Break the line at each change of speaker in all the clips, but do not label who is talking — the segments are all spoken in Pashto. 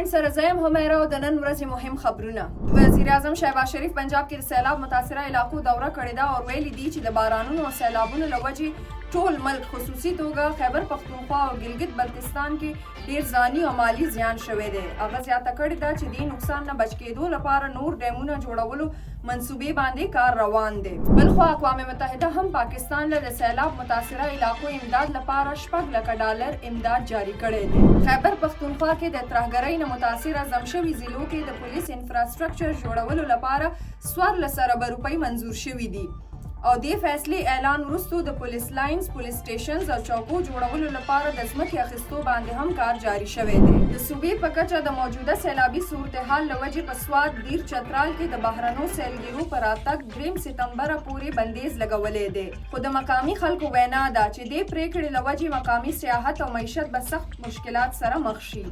پوینټ سره زم همیرا او د نن ورځې مهم خبرونه. وزیر اعظم شهباز شریف پنجاب کې د سیلاب متاثره علاقو دوره کړې ده او ویلي دي چې د بارانونو او سیلابونو له وجې ټول ملک خصوصي توګه خیبر پختونخوا او ګلګت بلتستان کې ډیر ځاني او مالی زیان شوی دی. هغه زیاته کړې ده چې دې نقصان نه بچ کېدو لپاره نور ډیمونه جوړولو منصوبې باندې کار روان دی. بلخوا اقوام متحده هم پاکستان له د سیلاب متاثره علاقو امداد لپاره $6 امداد جاری کړی دی. خیبر پختونخوا کې د ترهګرۍ نه متاثره زم شوي ضلعو کې د پولیس انفراسټرکچر جوړولو لپاره 14 روپۍ منظور شوي دي او دې فیصلې اعلان وروسته د پولیس لاینز، پولیس سټیشنز او چوکو جوړولو لپاره د ځمکې اخیستو باندې هم کار جاری شوی دی. د صوبې په کچه د موجوده سیلابي صورتحال له وجې په سوات، دیر، چترال کې د بهرنو سیلګیرو په راتګ 2 سپتمبر پورې بندیز لګولی دی. خو د مقامي خلکو وینا ده چې دې پریکړې له وجې مقامي سیاحت او معیشت به سخت مشکلات سره مخ شي.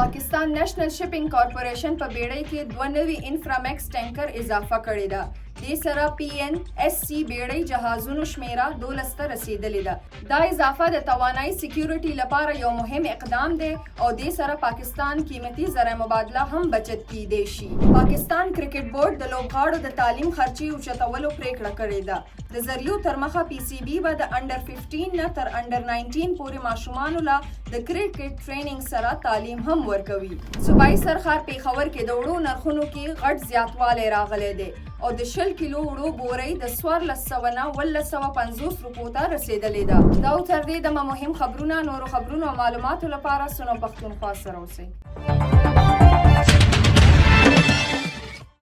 پاکستان نیشنل شپینګ کارپوریشن په بیړۍ کې 2 نوي انفرامیکس ټینکر اضافه کړې ده. دې سره PNSC بیړۍ جهازونو شمیره 12 ته رسیدلې ده. دا اضافه د توانایي سکیورټي لپاره یو مهم اقدام دی او دې سره پاکستان قیمتي زر مبادله هم بچت کیدی شي. پاکستان کرکټ بورډ د لوبغاړو د تعلیم خرچې اوچتولو پریکړه کړې ده. د ذریعو تر مخه PCB به د انډر 15 نه تر انډر 19 پورې ماشومانو له د کرکټ ټریننګ سره تعلیم هم ورکوي. صوبایي سرخار پیښور کې د وړو نرخونو کې غټ زیاتوالی راغلی دی او د 20 کیلو وړو بورۍ د 1400 نه 1150 روپو ته رسیدلې ده. دا تر دې دمه مهم خبرونه، نورو خبرونو او معلوماتو لپاره سنو پښتونخوا سره اوسئ.